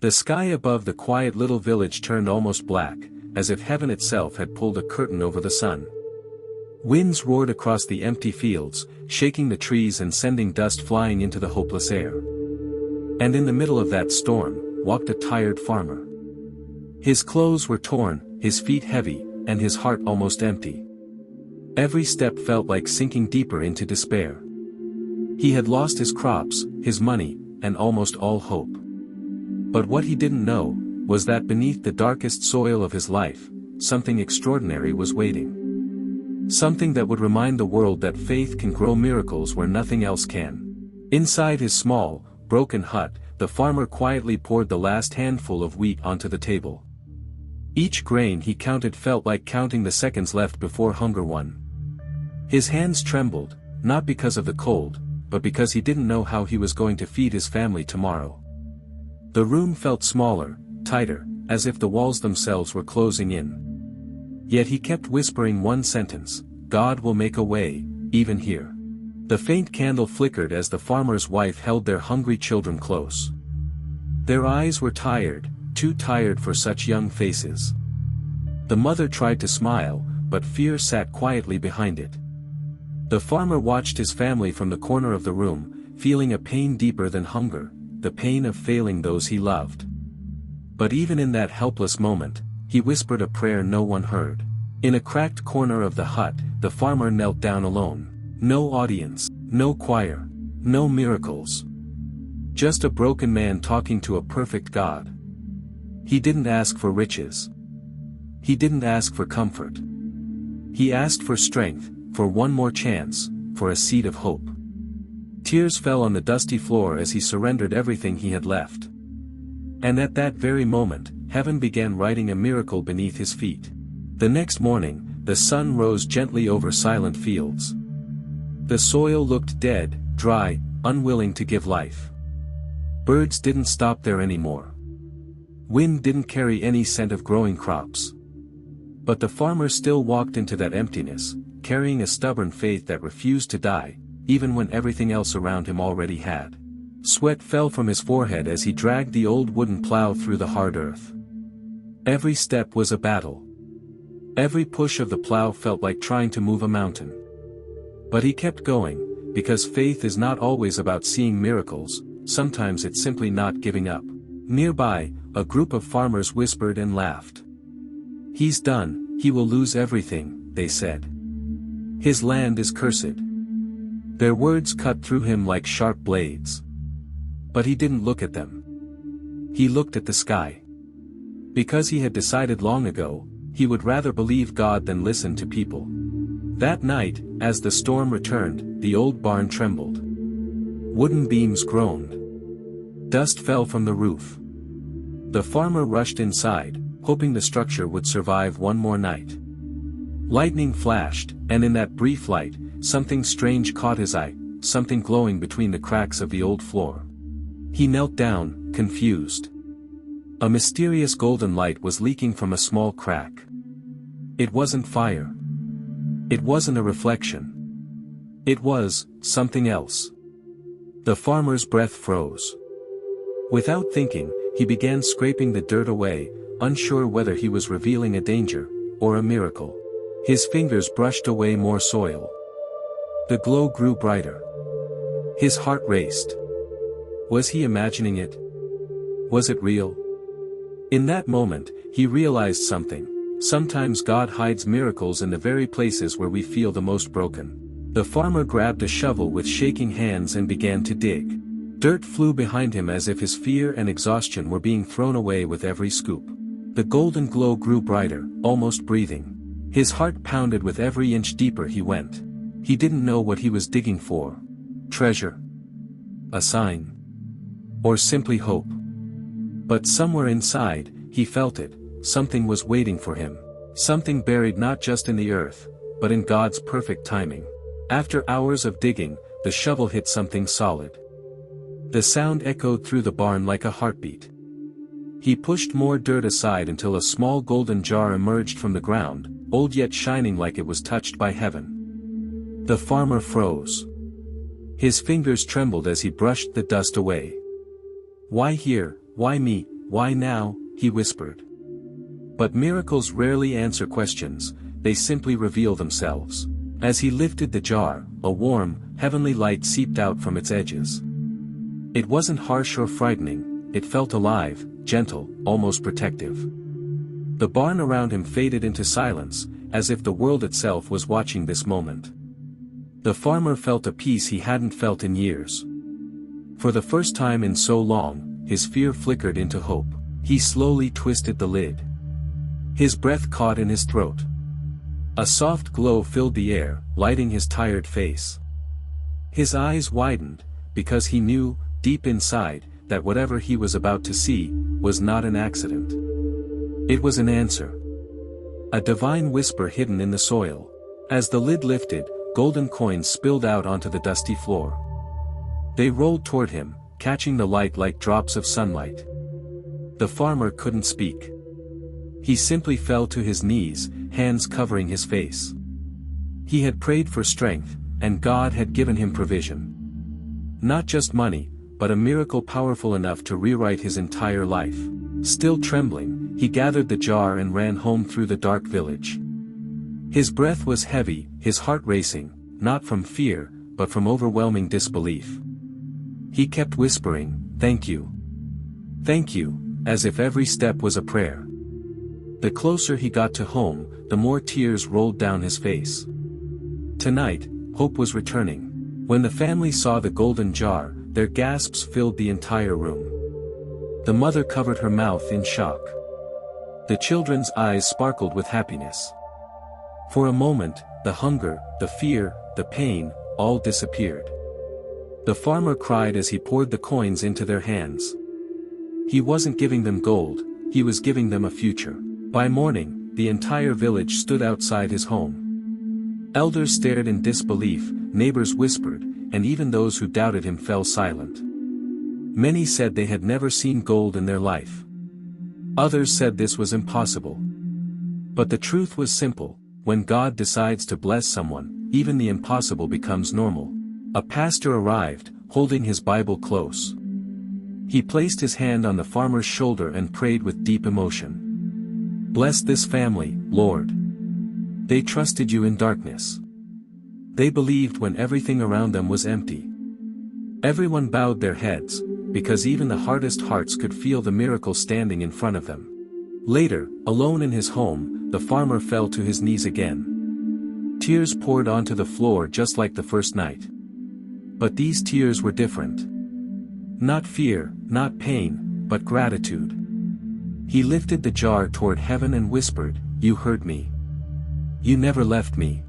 The sky above the quiet little village turned almost black, as if heaven itself had pulled a curtain over the sun. Winds roared across the empty fields, shaking the trees and sending dust flying into the hopeless air. And in the middle of that storm, walked a tired farmer. His clothes were torn, his feet heavy, and his heart almost empty. Every step felt like sinking deeper into despair. He had lost his crops, his money, and almost all hope. But what he didn't know, was that beneath the darkest soil of his life, something extraordinary was waiting. Something that would remind the world that faith can grow miracles where nothing else can. Inside his small, broken hut, the farmer quietly poured the last handful of wheat onto the table. Each grain he counted felt like counting the seconds left before hunger won. His hands trembled, not because of the cold, but because he didn't know how he was going to feed his family tomorrow. The room felt smaller, tighter, as if the walls themselves were closing in. Yet he kept whispering one sentence, "God will make a way, even here." The faint candle flickered as the farmer's wife held their hungry children close. Their eyes were tired, too tired for such young faces. The mother tried to smile, but fear sat quietly behind it. The farmer watched his family from the corner of the room, feeling a pain deeper than hunger, the pain of failing those he loved. But even in that helpless moment, he whispered a prayer no one heard. In a cracked corner of the hut, the farmer knelt down alone. No audience, no choir, no miracles. Just a broken man talking to a perfect God. He didn't ask for riches. He didn't ask for comfort. He asked for strength, for one more chance, for a seed of hope. Tears fell on the dusty floor as he surrendered everything he had left. And at that very moment, heaven began writing a miracle beneath his feet. The next morning, the sun rose gently over silent fields. The soil looked dead, dry, unwilling to give life. Birds didn't stop there anymore. Wind didn't carry any scent of growing crops. But the farmer still walked into that emptiness, carrying a stubborn faith that refused to die, even when everything else around him already had. Sweat fell from his forehead as he dragged the old wooden plow through the hard earth. Every step was a battle. Every push of the plow felt like trying to move a mountain. But he kept going, because faith is not always about seeing miracles, sometimes it's simply not giving up. Nearby, a group of farmers whispered and laughed. "He's done, he will lose everything," they said. "His land is cursed." Their words cut through him like sharp blades. But he didn't look at them. He looked at the sky. Because he had decided long ago, he would rather believe God than listen to people. That night, as the storm returned, the old barn trembled. Wooden beams groaned. Dust fell from the roof. The farmer rushed inside, hoping the structure would survive one more night. Lightning flashed, and in that brief light, something strange caught his eye, something glowing between the cracks of the old floor. He knelt down, confused. A mysterious golden light was leaking from a small crack. It wasn't fire. It wasn't a reflection. It was something else. The farmer's breath froze. Without thinking, he began scraping the dirt away, unsure whether he was revealing a danger, or a miracle. His fingers brushed away more soil. The glow grew brighter. His heart raced. Was he imagining it? Was it real? In that moment, he realized something. Sometimes God hides miracles in the very places where we feel the most broken. The farmer grabbed a shovel with shaking hands and began to dig. Dirt flew behind him as if his fear and exhaustion were being thrown away with every scoop. The golden glow grew brighter, almost breathing. His heart pounded with every inch deeper he went. He didn't know what he was digging for. Treasure? A sign? Or simply hope? But somewhere inside, he felt it, something was waiting for him. Something buried not just in the earth, but in God's perfect timing. After hours of digging, the shovel hit something solid. The sound echoed through the barn like a heartbeat. He pushed more dirt aside until a small golden jar emerged from the ground, old yet shining like it was touched by heaven. The farmer froze. His fingers trembled as he brushed the dust away. "Why here, why me?" "Why now?" he whispered. But miracles rarely answer questions, they simply reveal themselves. As he lifted the jar, a warm, heavenly light seeped out from its edges. It wasn't harsh or frightening, it felt alive, gentle, almost protective. The barn around him faded into silence, as if the world itself was watching this moment. The farmer felt a peace he hadn't felt in years. For the first time in so long, his fear flickered into hope. He slowly twisted the lid. His breath caught in his throat. A soft glow filled the air, lighting his tired face. His eyes widened, because he knew, deep inside, that whatever he was about to see, was not an accident. It was an answer. A divine whisper hidden in the soil. As the lid lifted, golden coins spilled out onto the dusty floor. They rolled toward him, catching the light like drops of sunlight. The farmer couldn't speak. He simply fell to his knees, hands covering his face. He had prayed for strength, and God had given him provision. Not just money, but a miracle powerful enough to rewrite his entire life. Still trembling, he gathered the jar and ran home through the dark village. His breath was heavy, his heart racing, not from fear, but from overwhelming disbelief. He kept whispering, "Thank you. Thank you," as if every step was a prayer. The closer he got to home, the more tears rolled down his face. Tonight, hope was returning. When the family saw the golden jar, their gasps filled the entire room. The mother covered her mouth in shock. The children's eyes sparkled with happiness. For a moment, the hunger, the fear, the pain, all disappeared. The farmer cried as he poured the coins into their hands. He wasn't giving them gold, he was giving them a future. By morning, the entire village stood outside his home. Elders stared in disbelief, neighbors whispered, and even those who doubted him fell silent. Many said they had never seen gold in their life. Others said this was impossible. But the truth was simple: when God decides to bless someone, even the impossible becomes normal. A pastor arrived, holding his Bible close. He placed his hand on the farmer's shoulder and prayed with deep emotion. "Bless this family, Lord. They trusted you in darkness. They believed when everything around them was empty." Everyone bowed their heads, because even the hardest hearts could feel the miracle standing in front of them. Later, alone in his home, the farmer fell to his knees again. Tears poured onto the floor just like the first night. But these tears were different. Not fear, not pain, but gratitude. He lifted the jar toward heaven and whispered, "You heard me. You never left me."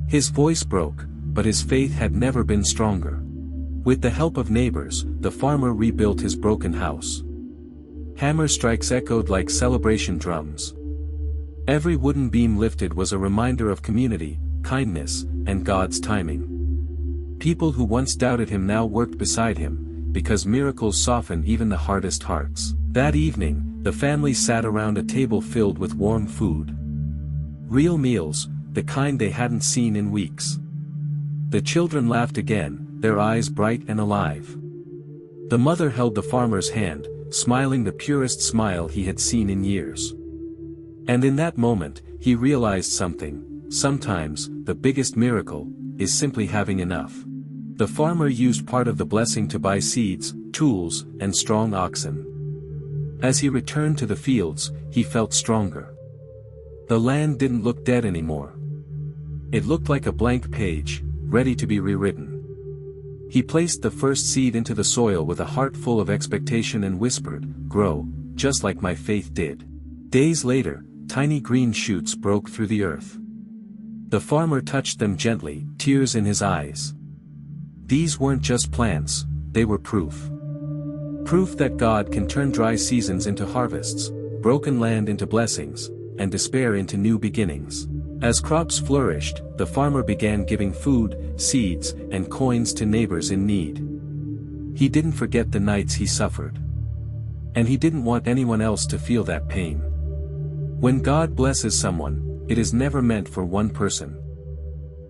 His voice broke, but his faith had never been stronger. With the help of neighbors, the farmer rebuilt his broken house. Hammer strikes echoed like celebration drums. Every wooden beam lifted was a reminder of community, kindness, and God's timing. People who once doubted him now worked beside him, because miracles soften even the hardest hearts. That evening, the family sat around a table filled with warm food. Real meals, the kind they hadn't seen in weeks. The children laughed again, their eyes bright and alive. The mother held the farmer's hand, smiling the purest smile he had seen in years. And in that moment, he realized something: sometimes, the biggest miracle is simply having enough. The farmer used part of the blessing to buy seeds, tools, and strong oxen. As he returned to the fields, he felt stronger. The land didn't look dead anymore. It looked like a blank page, ready to be rewritten. He placed the first seed into the soil with a heart full of expectation and whispered, "Grow, just like my faith did." Days later, tiny green shoots broke through the earth. The farmer touched them gently, tears in his eyes. These weren't just plants, they were proof. Proof that God can turn dry seasons into harvests, broken land into blessings, and despair into new beginnings. As crops flourished, the farmer began giving food, seeds, and coins to neighbors in need. He didn't forget the nights he suffered. And he didn't want anyone else to feel that pain. When God blesses someone, it is never meant for one person.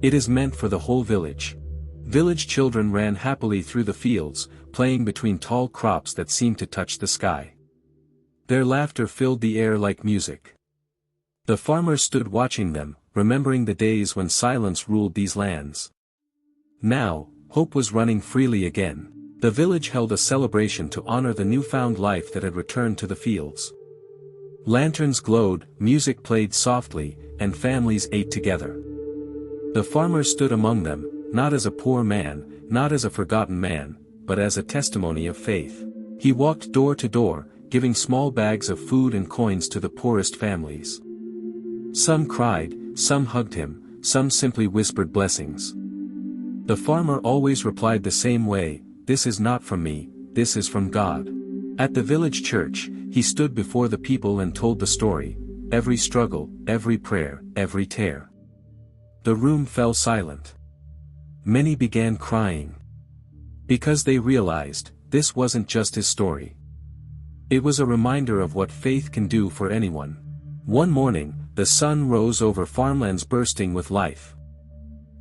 It is meant for the whole village. Village children ran happily through the fields, playing between tall crops that seemed to touch the sky. Their laughter filled the air like music. The farmer stood watching them, remembering the days when silence ruled these lands. Now, hope was running freely again. The village held a celebration to honor the newfound life that had returned to the fields. Lanterns glowed, music played softly, and families ate together. The farmer stood among them, not as a poor man, not as a forgotten man, but as a testimony of faith. He walked door to door, giving small bags of food and coins to the poorest families. Some cried, some hugged him, some simply whispered blessings. The farmer always replied the same way, "This is not from me, this is from God." At the village church, he stood before the people and told the story, every struggle, every prayer, every tear. The room fell silent. Many began crying. Because they realized, this wasn't just his story. It was a reminder of what faith can do for anyone. One morning, the sun rose over farmlands bursting with life.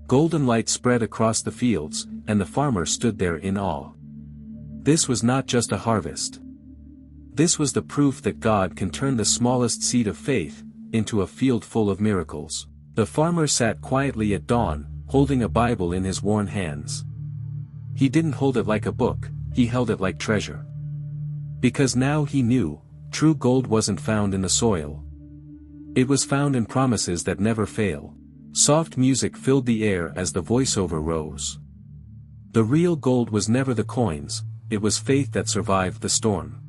Golden light spread across the fields, and the farmer stood there in awe. This was not just a harvest. This was the proof that God can turn the smallest seed of faith into a field full of miracles. The farmer sat quietly at dawn, holding a Bible in his worn hands. He didn't hold it like a book, he held it like treasure. Because now he knew, true gold wasn't found in the soil. It was found in promises that never fail. Soft music filled the air as the voiceover rose. The real gold was never the coins, it was faith that survived the storm.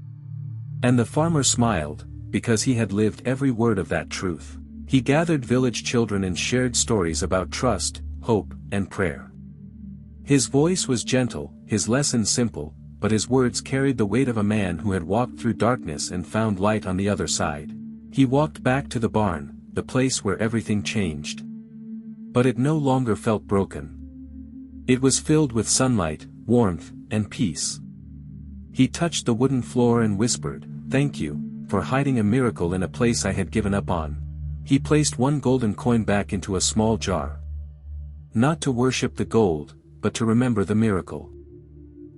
And the farmer smiled, because he had lived every word of that truth. He gathered village children and shared stories about trust, hope, and prayer. His voice was gentle, his lessons simple, but his words carried the weight of a man who had walked through darkness and found light on the other side. He walked back to the barn, the place where everything changed. But it no longer felt broken. It was filled with sunlight, warmth, and peace. He touched the wooden floor and whispered, "Thank you, for hiding a miracle in a place I had given up on." He placed one golden coin back into a small jar. Not to worship the gold, but to remember the miracle.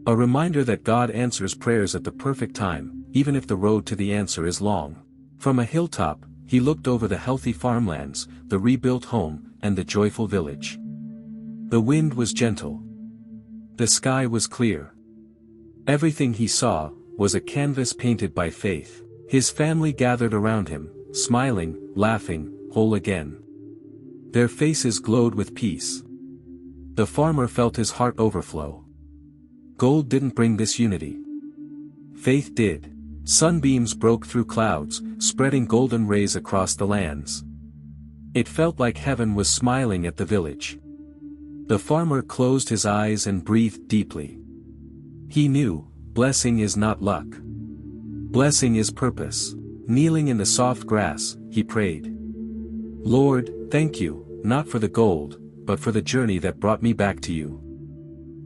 A reminder that God answers prayers at the perfect time, even if the road to the answer is long. From a hilltop, he looked over the healthy farmlands, the rebuilt home, and the joyful village. The wind was gentle. The sky was clear. Everything he saw was a canvas painted by faith. His family gathered around him, smiling, laughing, whole again. Their faces glowed with peace. The farmer felt his heart overflow. Gold didn't bring this unity. Faith did. Sunbeams broke through clouds, spreading golden rays across the lands. It felt like heaven was smiling at the village. The farmer closed his eyes and breathed deeply. He knew, blessing is not luck. Blessing is purpose. Kneeling in the soft grass, he prayed. "Lord, thank you, not for the gold, but for the journey that brought me back to you."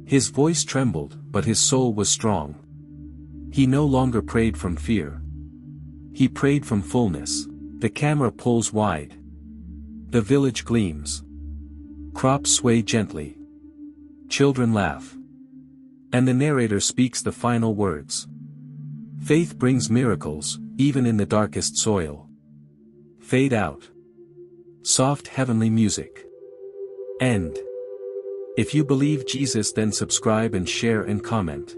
His voice trembled, but his soul was strong. He no longer prayed from fear. He prayed from fullness. The camera pulls wide. The village gleams. Crops sway gently. Children laugh. And the narrator speaks the final words. Faith brings miracles, even in the darkest soil. Fade out. Soft heavenly music. End. If you believe Jesus, then subscribe and share and comment.